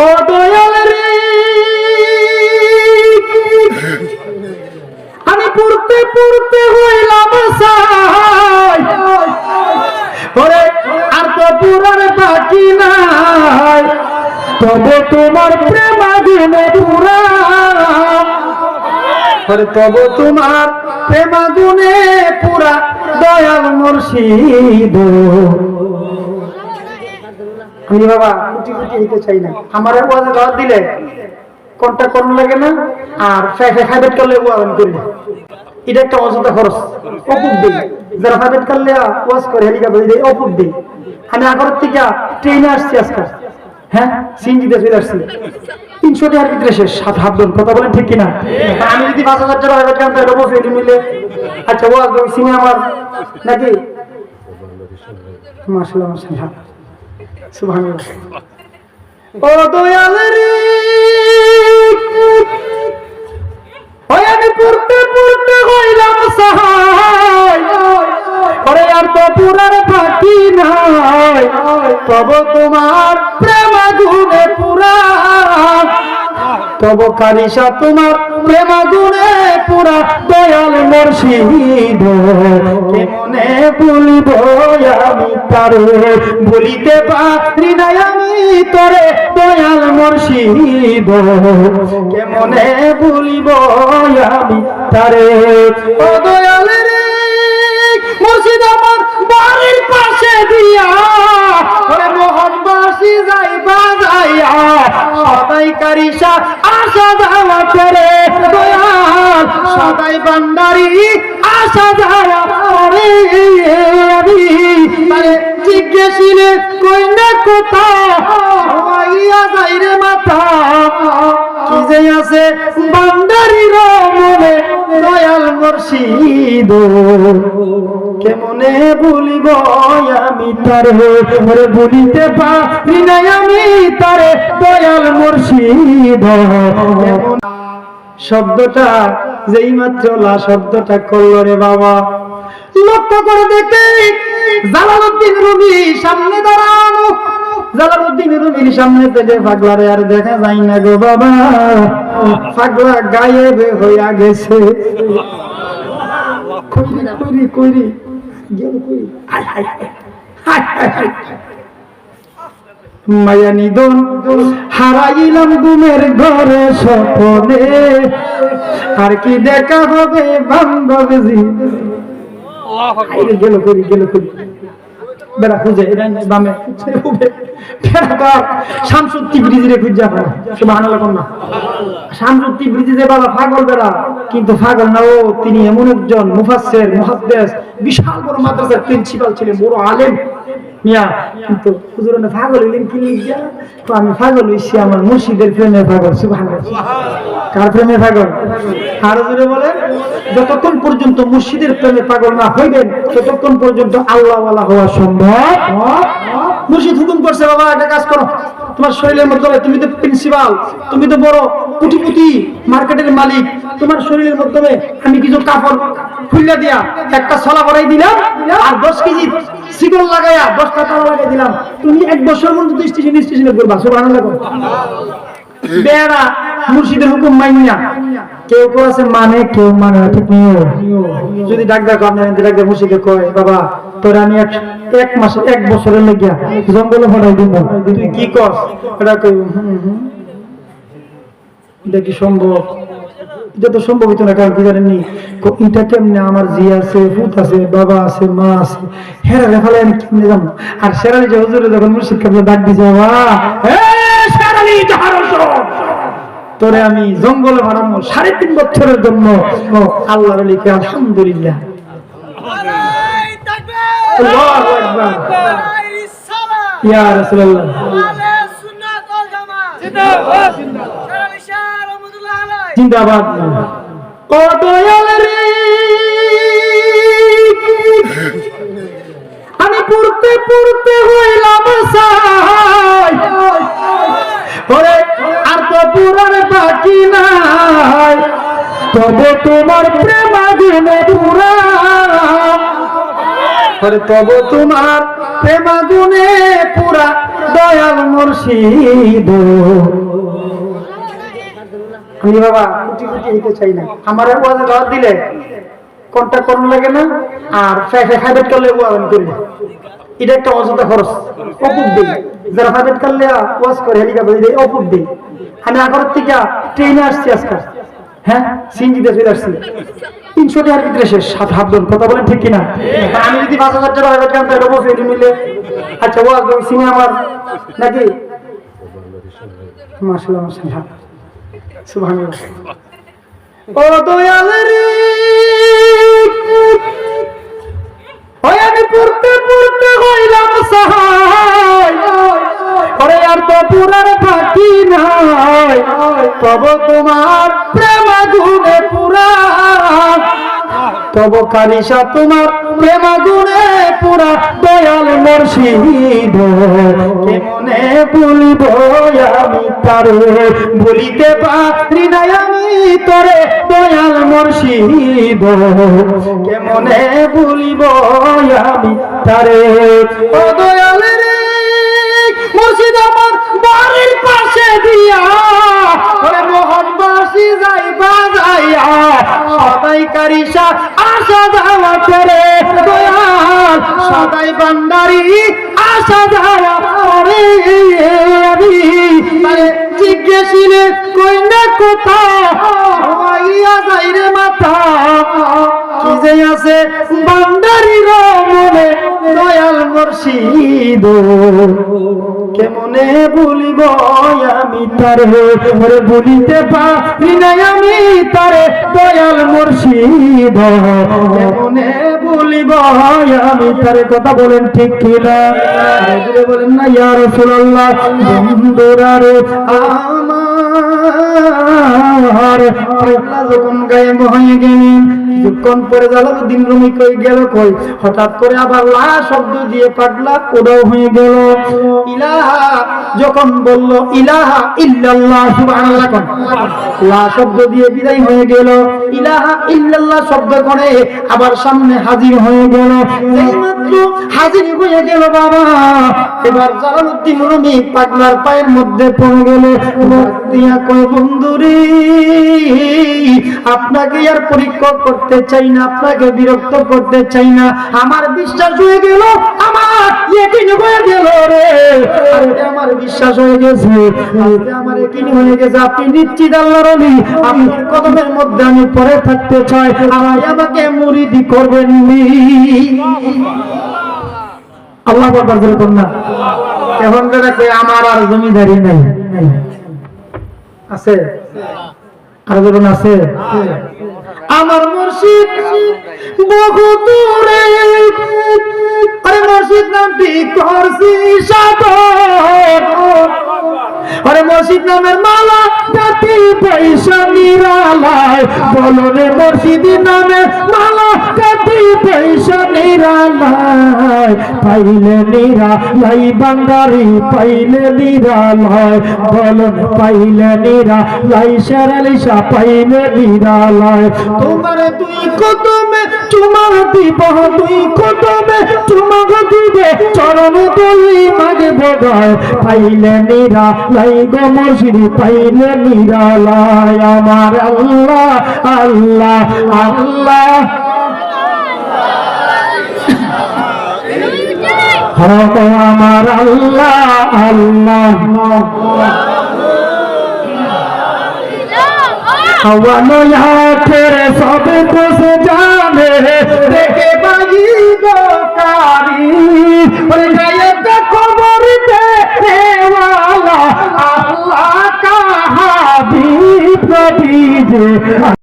ও দয়াল রে আমি পড়তে পড়তে হইলাম সাই ওরে আর তো পুরার বাকি নাই তবে তোমার প্রেমাগুনে পুরা ওরে তবে তোমার প্রেমাগুনে পুরা দয়াল মুর্শিদ আমি বাবা কুটি কুটি হইতে চাই না আমার ওয়াজে দাওয়াত দিলে কোনটা কোন লাগে না আর ফাইভেট করলে ওয়াজ করি এটা একটা অযথা খরচ অপুক দিই যারা ফাইভেট করলে ওয়াজ করে হেলিকপ্টার দিয়ে অপুক দিই আমি আগরের থেকে ট্রেনে আসছি আজকাল হ্যাঁ সিনজিতে চলে আসছি 300 টাকার ভিতরে শেষ হাফজন কথা বলেন ঠিক কিনা আমি যদি 5000 টাকা ফাইভেট করতাম তাহলে বসে মিলে আচ্ছা ওয়াজ ওই সিনে আমার নাকি মাশাআল্লাহ মাশাআল্লাহ সুবহানাল্লাহ ও দয়াল রে ওই আমি পড়তে পড়তে হইলাম সহায় ওরে আর তো পুরার বাকি নাই তবে তোমার প্রেমাগুনে পুরা তবে কারিশা তোমার প্রেমাগুনে পুরা দয়াল মুর্শিদ কেমনে বলিব আমি তারে বলিতে পারি না আমি তোরে দয়াল মুর্শিদ কেমনে বলিব আমি তারে ও দয়াল রে মুর্শিদ আমার বাড়ির পাশে দিয়া ওরে মোহনবাসী যাইবা যাইয়া সদাই কারিশা আশা যাওয়া করে দয়াল সদাই বান্দারি আশা যাওয়া করে আমি মানে জিজ্ঞেসিলে কই না কোথা হইয়া যাই রে মাথা কি যে আছে বান্দারির মনে দয়াল মুর্শিদ কেমনে বলিব আমি তারে ওরে বলিতে পারি না আমি তারে দয়াল মুর্শিদ শব্দটা যেই মাত্র লা শব্দটা করল রে বাবা লক্ষ্য করে দেখে জালালউদ্দিন রুমি সামনে দাঁড়ানো জালালউদ্দিন রুমির সামনে থেকে পাগলারে আর দেখা যায় না গো বাবা পাগলা গায়েব হইয়া গেছে কইরি কইরি গেল কইরি হাই হাই হাই হাই মায়া নিদন হারাইলাম ঘুমের ঘরে স্বপ্নে আর কি দেখা হবে বান্ধব জি গেল করি বেড়া খুঁজে বামে বেড়া শামসুদ্দি ব্রিজে খুঁজে আপনার সুবহানাল্লাহ কন্যা শামসুদ্দি ব্রিজে যে বাবা পাগল বেড়া কিন্তু পাগল না ও তিনি এমন একজন মুফাসসির মুহাদ্দিস বিশাল বড় মাদ্রাসার প্রিন্সিপাল ছিলেন বড় আলেম মিয়া কিন্তু হুজুরনে পাগল হইলেন কি লিখা তো আমি পাগল হইছি আমার মুর্শিদের প্রেমে পাগল সুবহানাল্লাহ কার প্রেমে পাগল আর হুজুরে বলেন যতক্ষণ পর্যন্ত মুর্শিদের প্রেমে পাগল না হইবেন ততক্ষণ পর্যন্ত আল্লাহ ওয়ালা হওয়া সম্ভব মুর্শিদ হুকুম করছে বাবা একটা কাজ করো তোমার শরীরের মধ্যে তুমি তো প্রিন্সিপাল তুমি তো বড় কোটিপতি মার্কেটের মালিক তোমার শরীরের মধ্যে আমি কিছু কাপড় খুলে দিয়া একটা ছলা ভরাই দিলাম আর 10 কেজি সিগল লাগায়া 10টা তালা লাগাই দিলাম তুমি এক বছর মধ্যে স্টেশনে করবা সুবহানাল্লাহ বেড়া মুর্শিদের হুকুম মাইনিয়া কেউ কেউ আছে মানে কেউ মানে ঠিক নিও যদি ডাক ডাক আপনার ডাক ডাক মুর্শিদে কয় বাবা তোর আমি এক মাস এক বছরের লাগিয়া জঙ্গলে ফটাই দিব তুই কি কর এটা কই এটা কি সম্ভব এটা তো সম্ভব হইতো না কারণ কি জানেননি এটা কেমনে আমার জি আছে ফুত আছে বাবা আছে মা আছে হেরা রেফালে আমি কেমনে যাবো আর শেরালি যে হুজুরে যখন মুর্শিদ কাবলা ডাক দিছে বাবা শেরালি জাহারস তোরে আমি জঙ্গলে হারামো 3.5 বছরের জন্য আল্লাহর লিখে আলহামদুলিল্লাহ আল্লাহু আকবার ইয়া রাসূলুল্লাহ আহলে সুন্নাত ওয়াল জামাত জিন্দাবাদ শেরালি শাহ রহমাতুল্লাহ আলাইহি জিন্দাবাদ ও দয়াল রে আমি পড়তে পড়তে হইলাম সাই ওরে আর তো পুরার বাকি নাই তবে তোমার প্রেমাগুনে পুরা ওরে তবে তোমার প্রেমাগুনে পুরা দয়াল মুর্শিদ। আমি বাবা কুটি কুটি হইতে চাই না, আমার ওয়াজে দাওয়াত দিলে কন্টাক্ট করুন লাগে না, আর প্রাইভেট করলে ওয়াজ করি না, এটা একটা অযথা খরচ, অপুক দিই। যারা প্রাইভেট করলে ওয়াজ করে হেলিকপ্টার দিই, অপুক দিই। আমি আগর থেকে ট্রেনে আসছি আজকে, হ্যাঁ সিনজিতে চলে আসছি, 300 টাকার ভিতরে শেষ। হাফজন কথা বলেন ঠিক কিনা? আমি যদি 5000 টাকা প্রাইভেট করতাম এটা বসে মিলে, আচ্ছা ওয়াজ সিনে আমার নাকি মাশাআল্লাহ মাশাআল্লাহ সুবহানাল্লাহ। ও দয়াল রে, ওই আমি পড়তে পড়তে হইলাম সহায়, ওরে আর তো পুরার বাকি নাই, তব তোমার প্রেম গুণে পুরা, তব কারিশা তোমার প্রেম গুণে পুরা। দয়াল মুর্শিদ কেমনে বলিব আমি তারে, বলিতে পারি না আমি তোরে। দয়াল মুর্শিদ কেমনে বলিব আমি তারে। ও দয়াল রে, মুর্শিদ আমার বাড়ির পাশে দিয়া, ওরে মোহনবাসী যাই বাজাইয়া, সদাই কারিশা আসা যাওয়া করে। দয়াল সদাই বান্দারি আসা যাওয়া করে। আমি জিজ্ঞেসিলে কই না কোথা, হইয়া যাই রে মাথা, কি যে আছে বান্দারির মনে। দয়াল মুর্শিদ কেমনে বলিব আমি তারে, ওরে বলিতে পারি না আমি তারে। দয়াল মুর্শিদ কেমনে বলিব আমি তারে। কথা বলেন ঠিক কিনা? জুড়ে বলেন না ইয়া রাসূলুল্লাহ। বন্ধুরা রে আমার আল্লাহ যখন গায়ে হয়ে গেলেন, যখন পরে জালালউদ্দিন রুমি কই গেল কই, হঠাৎ করে আবার লা শব্দ দিয়ে পাগলা ওটাও হয়ে গেল। ইলাহা যখন বলল ইলাহা ইল্লাল্লাহ সুবহানাল্লাহ, লা শব্দ দিয়ে বিদায় হয়ে গেল। ইলাহা ইল্লাল্লাহ শব্দ করে আবার সামনে হাজির হয়ে গেল। এইমাত্র হাজির হয়ে গেল বাবা, এবার জালালউদ্দিন রুমি পাগলার পায়ের মধ্যে পড়ে গেল। দিয়া কয় বন্ধুরে, আপনাকে আর পরীক্ষা করতে চাই না, আপনাকে বিরক্ত করতে চাই না। আমার বিশ্বাস হয়ে গেল, আমার ইয়াকিন হয়ে গেল রে, আজকে আমার বিশ্বাস হয়ে গেছে, আজকে আমার ইয়াকিন হয়ে গেছে আপনি নিশ্চিত আল্লাহর ওলি। আপনার কদমের মধ্যে আমি পড়ে থাকতে চাই, আমাকে মুরিদি করবেন নি। আল্লাহ আকবার বলুন না। এখন দেখে আমার আর জমিদারি নাই আছে, আর বলুন আছে। আমার মুর্শিদ বহু দূরে, আরে মুর্শিদ নামটি করছি সাধন, আরে মুর্শিদ নামের মালা কাটি পয়সা নিরালায়, বলো রে মুর্শিদ নামের মালা কাটি পয়সা নিরালায়। পাইলে নিরালাই বান্দারি, পাইলে নিরালায়, বলো পাইলে নিরালাই শেরালিশা, পাইলে নিরালায়। তোমার দুই কদমে চুমা দিব, দুই কদমে চুমা দিবে, চরণ দুই মাগব গায়। পাইলে নিরালাই গো মুর্শিদ, পাইলে নিরালাই। আমার আল্লাহ আল্লাহ আল্লাহ, আমার আল্লাহ আল্লাহ। हवानो तेरे सब कुछ जाने, देखे बागी कारी, और गए खबर देने वाला अल्लाह का हबीब नबी।